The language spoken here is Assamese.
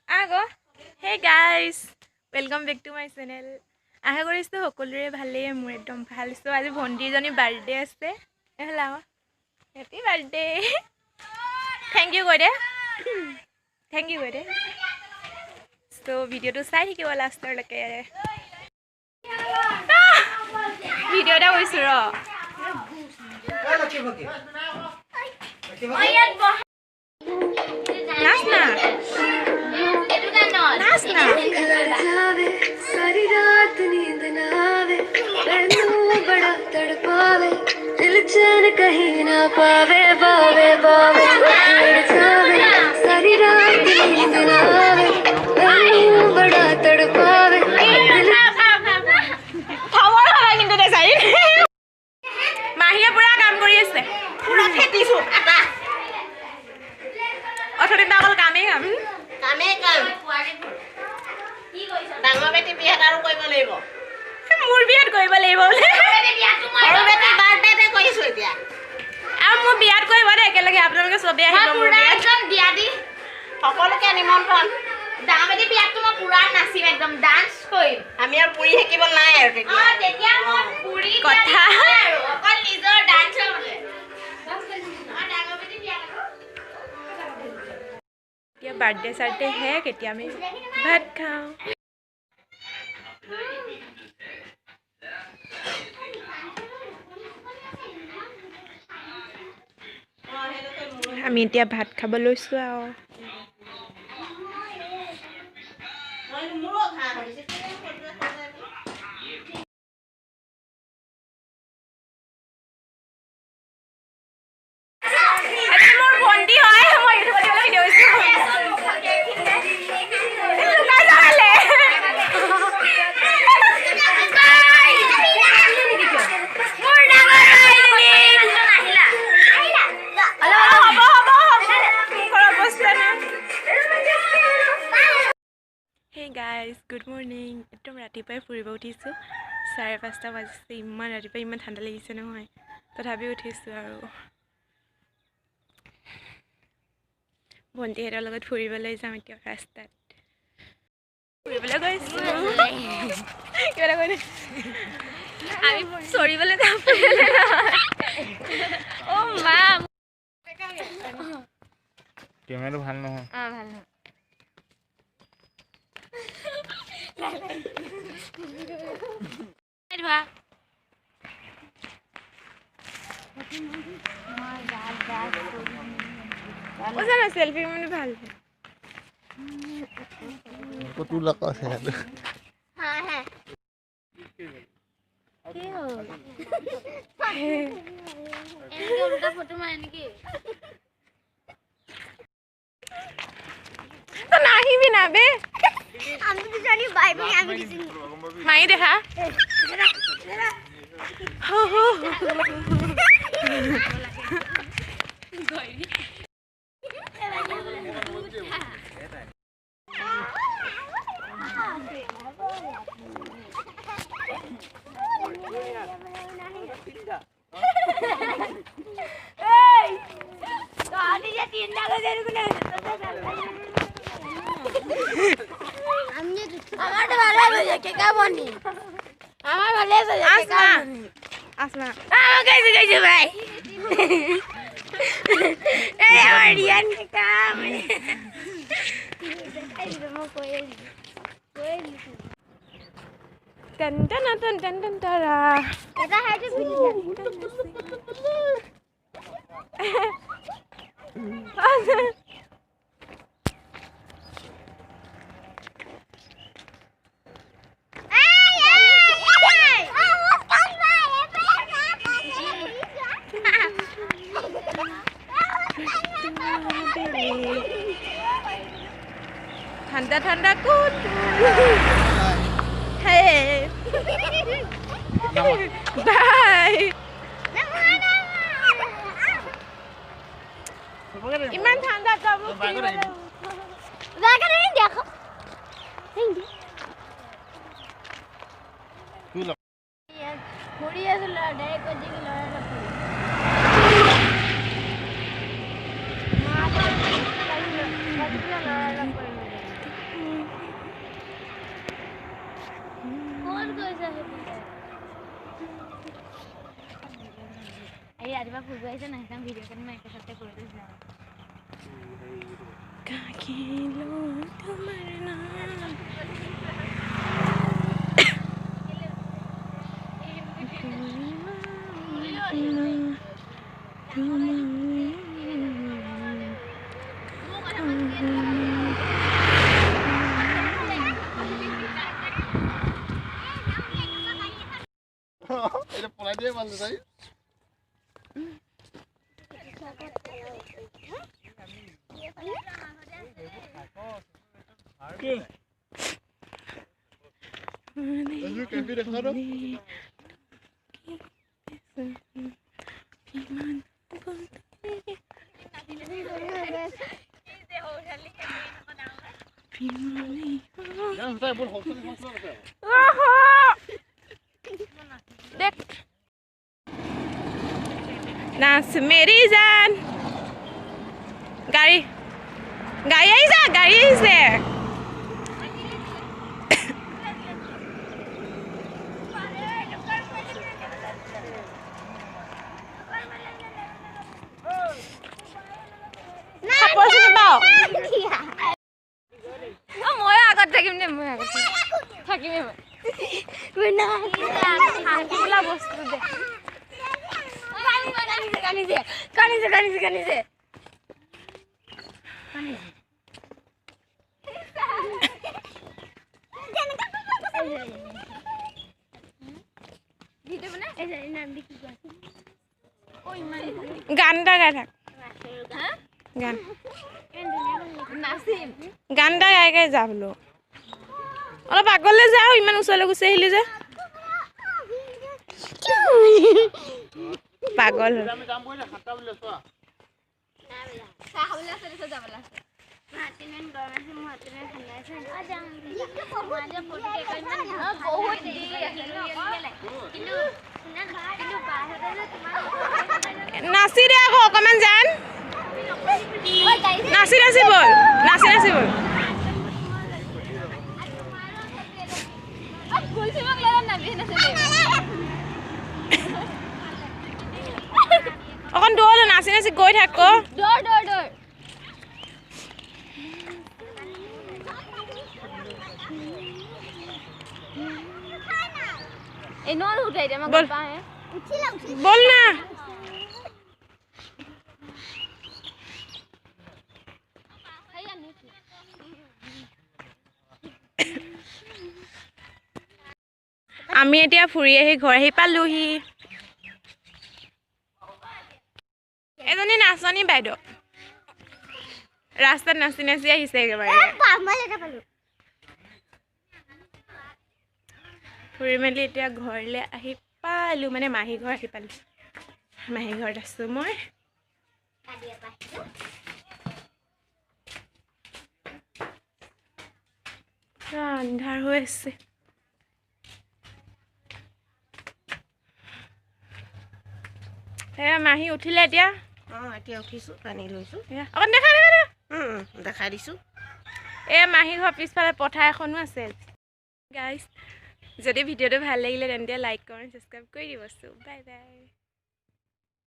आगो hey guys welcome back to my channel आशा करिছো সকলোৰে ভালেই মোৰ একদম ভাল সো আজি ভন্টিজনী বাৰ্থডে আছে এহলা হ্যাপি বাৰ্থডে থ্যাংক ইউ গডে সো ভিডিওটো চাই থাকিব লাষ্টৰ লৈকে ভিডিওটা কৈছো ৰ नाचना नाचना सारी रात नींद ना आवे मैनू बड़ा तड़पावे दिल चैन कहीं ना पावे बावे बावे सारी रात नींद ना आवे मैनू बड़ा तड़पावे माहिया पूरा काम কৰি আছে पूरा ফেটিছো আটা অথৰে দাগল কামে কাম কি কইছ ডাঙৰ বেটি বিয়াত আৰু কৰিব লাগিব মোৰ বিয়াত কৰিব লাগিব বলে সৰু বেটি বাৰ্থডেতে কৈছো এতিয়া আৰু মোৰ বিয়াত কৰিব দে একেলগে আপোনালোকে সবে আহিব মোৰ বিয়াত একদম দিয়া দি সকলোকে নিমন্ত্ৰণ ডাঙৰ বেটি বিয়াত মই পুৰা নাচিম একদম ডান্স কৰিম আমি আৰু পুৰি হেকিব নাই আৰু তেতিয়া মই পুৰি কথা আৰু অকল নিজৰ ডান্স হ'লে ডাঙৰ বেটি বিয়াত क्या बर्थडे सार्थडे है केतिया में भात खाओ আমি এতিয়া ভাত খাব লৈছো আৰু गाइस गुड मर्निंग एकदम रातिपुৱাই ফুৰিব উঠিছো 5:30 বাজিছে ইমান ৰাতিপুৱা ইমান ঠাণ্ডা লাগিছে নহয় তথাপি উঠিছো আৰু ভন্টিহঁতৰ লগত ফুৰিবলৈ যাম এতিয়া ৰাস্তাত ফুৰিবলৈ গৈছো কিবা কই আমি চৰিবলৈ যাম ও মা কেমেৰা ভাল নহয় ভাল নহয় सेल्फी में ভাল को तू लगा से हां है की हो इनके उल्टा फोटो मारने की तो नहीं भी ना बे हम तो जानी बाय बाय हम किसी माई देखा हो हो ठंडा ठंडा कूद हे बाय इमान ठंडा तब जाकर नहीं देखो नहीं तू लग थोड़ी ऐसे लड़ाई को जी की लड़ाई এবাৰ ফুৰিব আহিছে না সেইকাৰণে ভিডিঅ'খন মই একেচাতে কৰি দিছোঁ কাকিলো তোমাৰ নাম এটা পলাই দিয়ে ভাল তাই Ayo kami dah karo. Jangan saya boleh hotel hotel. देख नाच मेरी जान गाड़ी गाड़ी आई जा गाड़ी से মই আগত থাকিম নে মই আগত থাকিমে মই হাঁহিলা বস্তু দে কানিছে গান এটা গাই থাক গান গান এটা গাই গাই যা বোলো অলপ আগলৈ যাও ইমান ওচৰলৈ গুচি আহিলি যে পাগল আমি যাম বলে 7টা বলে চোৱা খাবলৈ আছে দিছে যাবলৈ আছে মাতিনেন গৰম আছে মই মাতিনেন ঠাণ্ডা আছে আ যাম মাজে ফটো কেক ইমান বহুত দি কিন্তু বাহিৰতে যে তোমাৰ নাচি দে আকৌ অকমান জান নাচি নাচি বল নাচি নাচি বল অকণ দৌৰ নাচি নাচি গৈ থাক দৌৰ দৌৰ দৌৰ এই নল উঠাই দে মই গল পাহে উঠিলা বল না আমি এতিয়া ফুৰি আহি ঘৰ আহি পালোহি এজনী নাচনী বাইদেউ ৰাস্তাত নাচি নাচি আহিছে একেবাৰে ফুৰি মেলি এতিয়া ঘৰলৈ আহি পালো মানে মাহী ঘৰ আহি পালো মাহী ঘৰত আছো মই আন্ধাৰ হৈ আছে মাহী উঠিলে এতিয়া এতিয়া উঠিছো পানী ধৰিছো অকণ দেখা দেখা দেখাই দিছো মাহী ঘৰ পিছফালে পথাৰ এখনো আছে গাইজ যদি ভিডিঅ'টো ভাল লাগিলে তেন্তে লাইক কমেণ্ট ছাবস্ক্ৰাইব কৰি দিবচোন বাই বাই